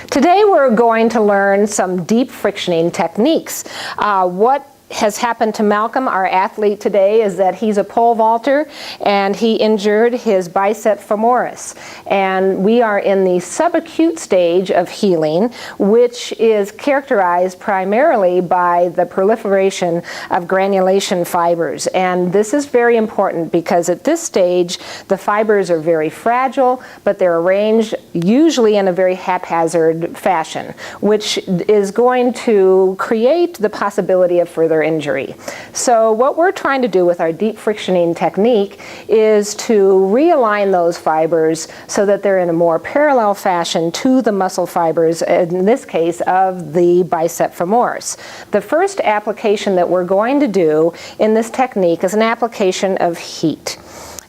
Today we're going to learn some deep frictioning techniques. What has happened to Malcolm, our athlete today, is that he's a pole vaulter and he injured his bicep femoris. And we are in the subacute stage of healing, which is characterized primarily by the proliferation of granulation fibers. And this is very important because at this stage the fibers are very fragile, but they're arranged usually in a very haphazard fashion, which is going to create the possibility of further injury. So what we're trying to do with our deep frictioning technique is to realign those fibers so that they're in a more parallel fashion to the muscle fibers, in this case of the bicep femoris. The first application that we're going to do in this technique is an application of heat.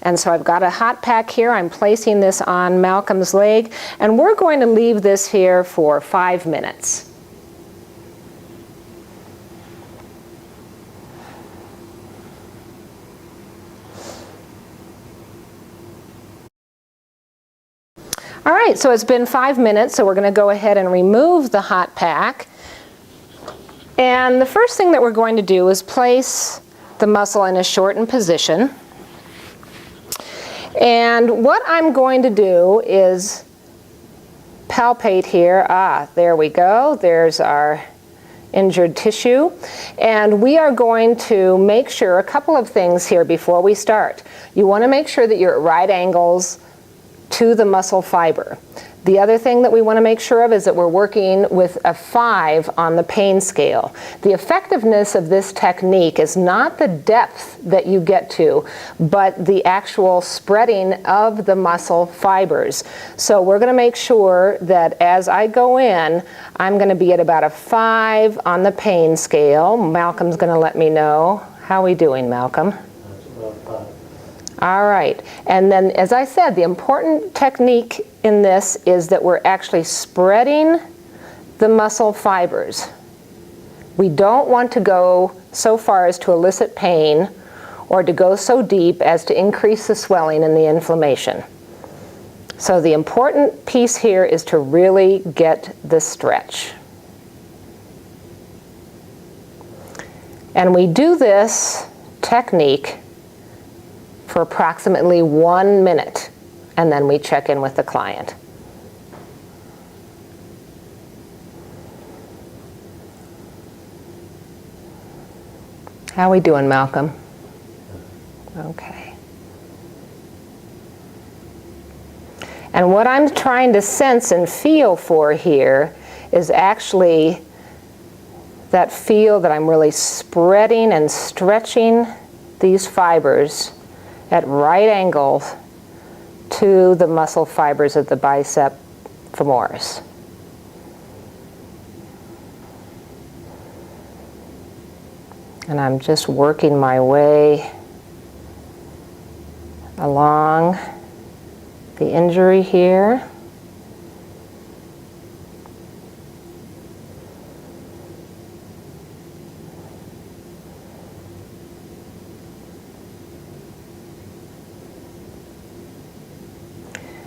And so I've got a hot pack here. I'm placing this on Malcolm's leg, and we're going to leave this here for 5 minutes. All right, so it's been 5 minutes, so we're going to go ahead and remove the hot pack. And the first thing that we're going to do is place the muscle in a shortened position. And what I'm going to do is palpate here. There we go. There's our injured tissue. And we are going to make sure a couple of things here before we start. You want to make sure that you're at right angles to the muscle fiber. The other thing that we want to make sure of is that we're working with a 5 on the pain scale. The effectiveness of this technique is not the depth that you get to, but the actual spreading of the muscle fibers. So we're going to make sure that as I go in, I'm going to be at about a 5 on the pain scale. Malcolm's going to let me know. How are we doing, Malcolm? All right, and then as I said, the important technique in this is that we're actually spreading the muscle fibers. We don't want to go so far as to elicit pain or to go so deep as to increase the swelling and the inflammation. So the important piece here is to really get the stretch. And we do this technique for approximately 1 minute, and then we check in with the client. How are we doing, Malcolm? Okay. And what I'm trying to sense and feel for here is actually that feel that I'm really spreading and stretching these fibers at right angles to the muscle fibers of the bicep femoris. And I'm just working my way along the injury here.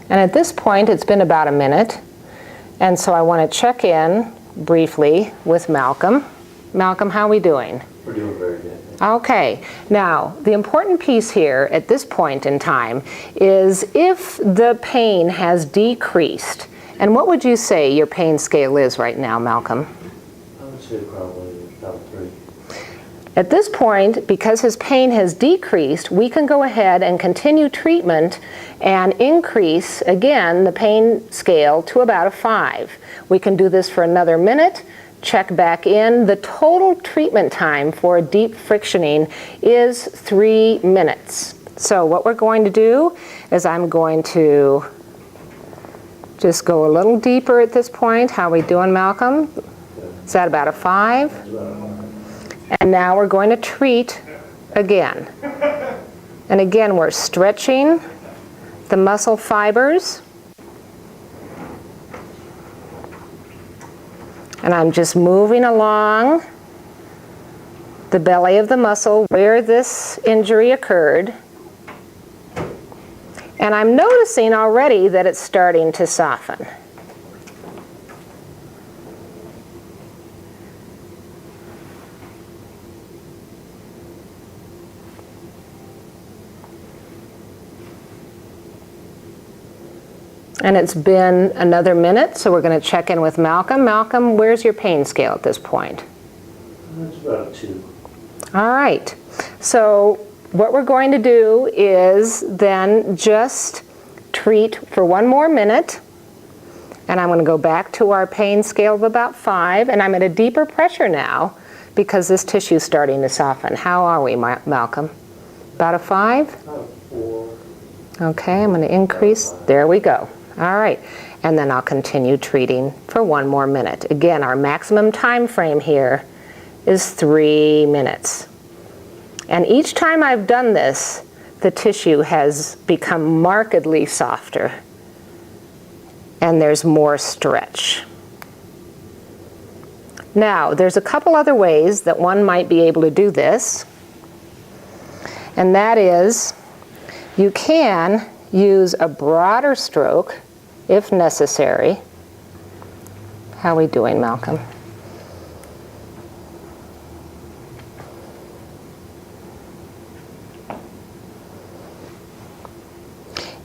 And at this point, it's been about a minute, and so I want to check in briefly with Malcolm. Malcolm, how are we doing? We're doing very good. Okay. Now, the important piece here at this point in time is if the pain has decreased, and what would you say your pain scale is right now, Malcolm? I would say probably about 3. At this point, because his pain has decreased, we can go ahead and continue treatment and increase, again, the pain scale to about a 5. We can do this for another minute, check back in. The total treatment time for deep frictioning is 3 minutes. So what we're going to do is I'm going to just go a little deeper at this point. How are we doing, Malcolm? Is that about a 5? And now we're going to treat again. And again, we're stretching the muscle fibers. And I'm just moving along the belly of the muscle where this injury occurred. And I'm noticing already that it's starting to soften. And it's been another minute, so we're going to check in with Malcolm. Malcolm, where's your pain scale at this point? It's about a 2. All right. So what we're going to do is then just treat for 1 more minute. And I'm going to go back to our pain scale of about 5. And I'm at a deeper pressure now because this tissue is starting to soften. How are we, Malcolm? About a 5? About a 4. Okay, I'm going to increase. There we go. All right. And then I'll continue treating for 1 more minute. Again, our maximum time frame here is 3 minutes. And each time I've done this, the tissue has become markedly softer. And there's more stretch. Now, there's a couple other ways that one might be able to do this. And that is, you can use a broader stroke if necessary. How are we doing, Malcolm?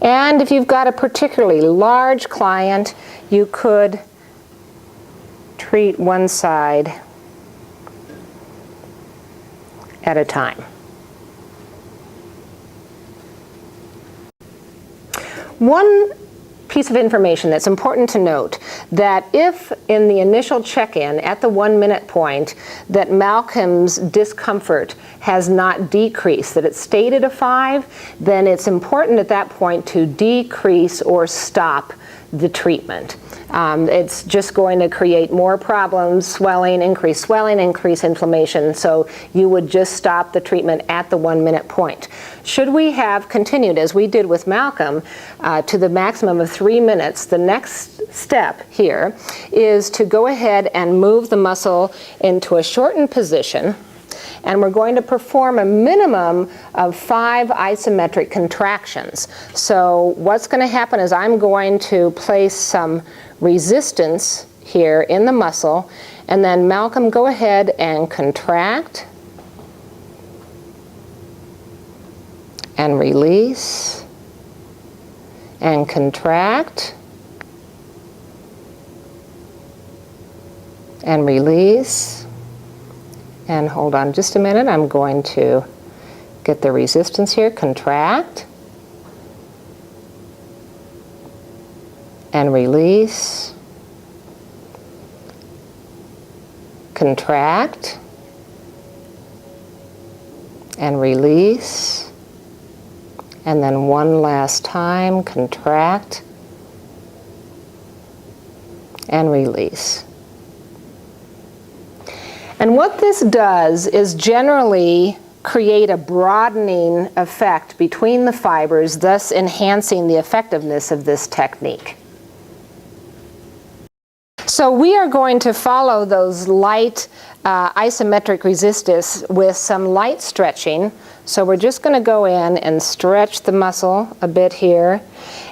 And if you've got a particularly large client, you could treat one side at a time. One piece of information that's important to note, that if in the initial check-in at the 1 minute point that Malcolm's discomfort has not decreased, that it's stayed at a 5, then it's important at that point to decrease or stop the treatment. It's just going to create more problems, swelling, increase inflammation, so you would just stop the treatment at the 1 minute point. Should we have continued, as we did with Malcolm, to the maximum of 3 minutes, the next step here is to go ahead and move the muscle into a shortened position, and we're going to perform a minimum of 5 isometric contractions. So what's going to happen is I'm going to place some resistance here in the muscle, and then Malcolm, go ahead and contract and release and contract and release. And hold on just a minute, I'm going to get the resistance here. Contract and release. Contract and release. And then one last time, contract and release. And what this does is generally create a broadening effect between the fibers, thus enhancing the effectiveness of this technique. So we are going to follow those light isometric resistors with some light stretching. So we're just going to go in and stretch the muscle a bit here,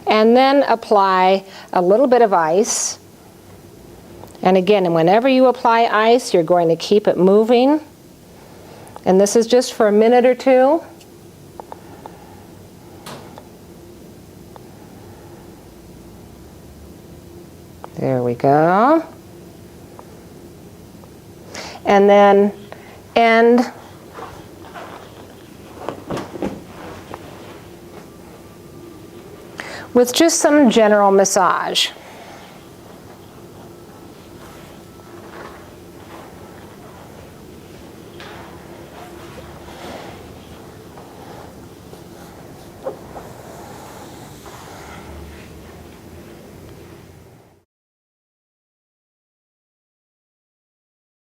and then apply a little bit of ice. And again, whenever you apply ice, you're going to keep it moving. And this is just for a minute or 2. There we go. And then end with just some general massage.